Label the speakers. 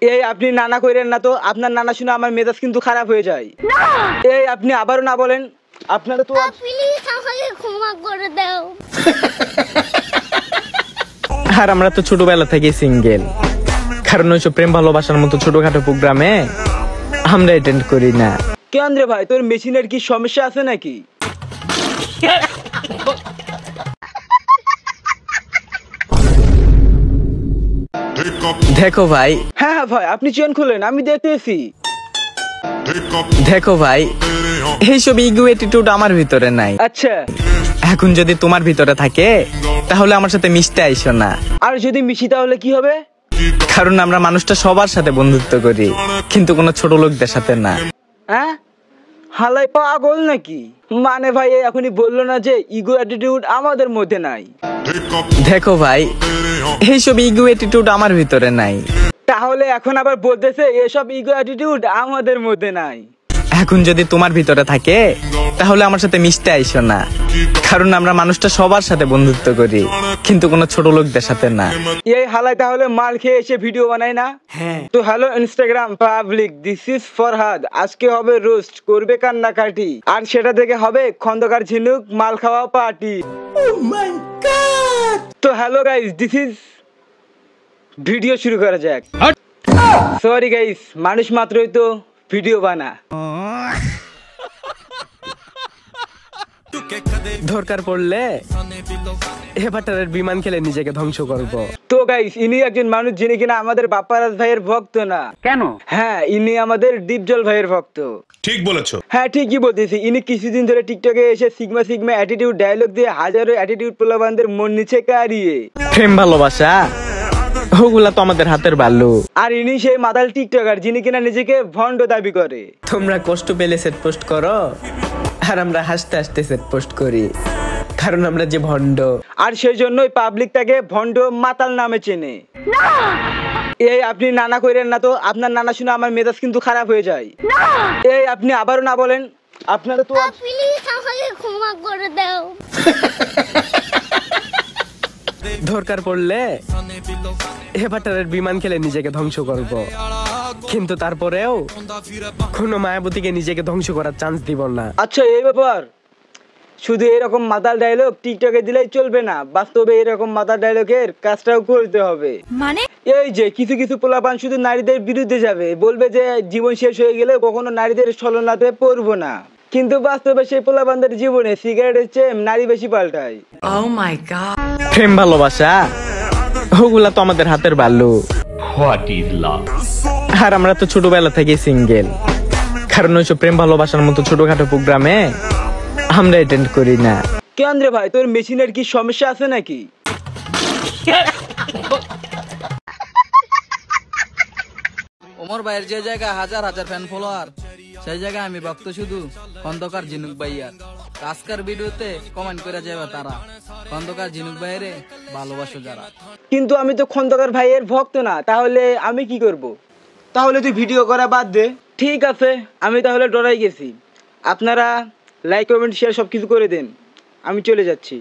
Speaker 1: এই আপনি নানা কইরেন না তো, আপনার নানা শুনে আমার মেজাজ কিন্তু খারাপ হয়ে যায়। এই আপনি আবারও না বলেন, আপনারা তো
Speaker 2: প্লিজ আমাকে ক্ষমা করে দাও।
Speaker 3: আর আমরা তো ছোটবেলা থেকে সিঙ্গেল, কারণ ওইসব প্রেম ভালোবাসার মতো ছোটখাটো প্রোগ্রামে আমরা অ্যাটেন্ড করি না।
Speaker 1: কেন রে ভাই, তোর মেশিনের কি সমস্যা আছে নাকি?
Speaker 3: দেখো ভাই,
Speaker 1: হ্যাঁ ভাই, আপনি চেন খুলেন, আমি দেখতেছি।
Speaker 3: দেখো ভাই, এইসব ইগো অ্যাটিটিউড আমার ভিতরে নাই।
Speaker 1: আচ্ছা,
Speaker 3: এখন যদি তোমার ভিতরে থাকে তাহলে আমার সাথে মিশতে আইসো না।
Speaker 1: আর যদি মিশি তাহলে কি হবে?
Speaker 3: কারণ আমরা মানুষটা সবার সাথে বন্ধুত্ব করি, কিন্তু কোনো ছোট লোকদের সাথে না।
Speaker 1: হ্যাঁ, হালাই পাগল নাকি? মানে ভাই এখনই বললো না যে ইগো অ্যাটিটিউড আমাদের মধ্যে নাই।
Speaker 3: দেখো ভাই, এইসব ইগো অ্যাটিটিউড আমার ভিতরে নাই।
Speaker 1: তাহলে এখন আবার বলতেছে এসব ইগো অ্যাটিটিউড আমাদের মধ্যে নাই।
Speaker 3: এখন যদি তোমার ভিতরে থাকে তাহলে আমার সাথে মিশতে আইসো না, কারণ আমরা মানুষটা সবার সাথে বন্ধুত্ব করি, কিন্তু কোনো ছোট লোকদের সাথে না।
Speaker 1: এই হালাই তাহলে মাল খেয়ে এসে ভিডিও বানায় না?
Speaker 3: হ্যাঁ।
Speaker 1: তো hello Instagram public, this is Farhad. আজকে হবে রোস্ট, করবে কান্নাকাটি, আর সেটা থেকে হবে খন্দকার ঝিনুক মাল খাওয়া পার্টি। তো hello guys, this is video শুরু করা যাক। সরি গাইস, মানুষ মাত্রই তো ভিডিও বানা।
Speaker 3: দরকার পড়লে এবারের বিমান খেলে নিজেকে ধ্বংস করব।
Speaker 1: তো গাইস, ইনি একজন মানুষ যিনি কিনা আমাদের বাপ্পারাজ ভাইয়ের ভক্ত না।
Speaker 4: কেন?
Speaker 1: হ্যাঁ, ইনি আমাদের দীপজল ভাইয়ের ভক্ত।
Speaker 5: ঠিক বলেছো।
Speaker 1: হ্যাঁ, ঠিকই বলতেছি। ইনি কিছুদিন ধরে টিকটকে এসে সিগমা সিগমা অ্যাটিটিউড ডায়লগ দিয়ে হাজারো অ্যাটিটিউড পোলাপানদের মন নিচে কারিয়ে।
Speaker 3: প্রেম ভালোবাসা ওগুলা তো আমাদের হাতের বালু।
Speaker 1: আর ইনি সেই মাতাল টিকটকার যিনি কিনা নিজেকে ভণ্ড দাবি করে।
Speaker 3: তোমরা কষ্ট পেলে সেট পোস্ট করো, আর আমরা হাসতে হাসতে সেট পোস্ট করি, কারণ আমরা যে ভণ্ড।
Speaker 1: আর সেই জন্যই পাবলিক তাকে ভণ্ড মাতাল নামে চেনে। এই আপনি নানা কইরেন না তো, আপনার নানা শুনে আমার মেজাজ কিন্তু খারাপ হয়ে যায়। এই আপনি আবারও না বলেন, আপনারা তো
Speaker 2: প্লিজ আমাকে ক্ষমা করে দাও।
Speaker 3: দরকার পড়লে এবারের বিমান খেলে নিজেকে ধ্বংস করব, কিন্তু তারপরেও কোনো মায়াবতীকে নিজেকে ধ্বংস করার চান্স দিব না।
Speaker 1: আচ্ছা, এই ব্যাপার। শুধু এরকম মাতাল ডায়লগ টিকটকে দিলেই চলবে না, বাস্তবে এরকম মাতাল ডায়লগের কাজটাও করতে হবে।
Speaker 2: মানে
Speaker 1: এই যে কিছু কিছু পোলাপান শুধু নারীদের বিরুদ্ধে যাবে, বলবে যে জীবন শেষ হয়ে গেলে কখনো নারীদের ছলনাতে পড়বো না, কিন্তু বাস্তবে সেই পোলাপানদের জীবনে সিগারেটের চেয়ে নারী বেশি পাল্টায়।
Speaker 6: Oh my god.
Speaker 3: প্রেম ভালোবাসা ওগুলা তো আমাদের হাতের বালু।
Speaker 5: What is love?
Speaker 3: আর আমরা তো ছোটবেলা থেকে সিঙ্গেল, কারণ ওইসব প্রেম ভালোবাসার মতো ছোটখাটো প্রোগ্রামে আমরা অ্যাটেন্ড করি না।
Speaker 1: কেন রে ভাই, তোর মেশিনের কি সমস্যা আছে নাকি?
Speaker 6: ওমর ভাইয়ের যে জায়গায় হাজার হাজার ফ্যান ফলোয়ার, সেই জায়গায় আমি ভক্ত শুধু খন্দকার ঝিনুক ভাইয়ার। আজকের ভিডিওতে কমেন্ট করে যাবে তারা খন্দকার ঝিনুক ভাইয়েরে ভালোবাসো যারা।
Speaker 1: কিন্তু আমি তো খন্দকার ভাইয়ের ভক্ত না, তাহলে আমি কি করব? তাহলে তুই ভিডিও করা বাদ দে। ঠিক আছে, আমি তাহলে ডরাই গেছি। আপনারা লাইক কমেন্ট শেয়ার সবকিছু করে দেন, আমি চলে যাচ্ছি।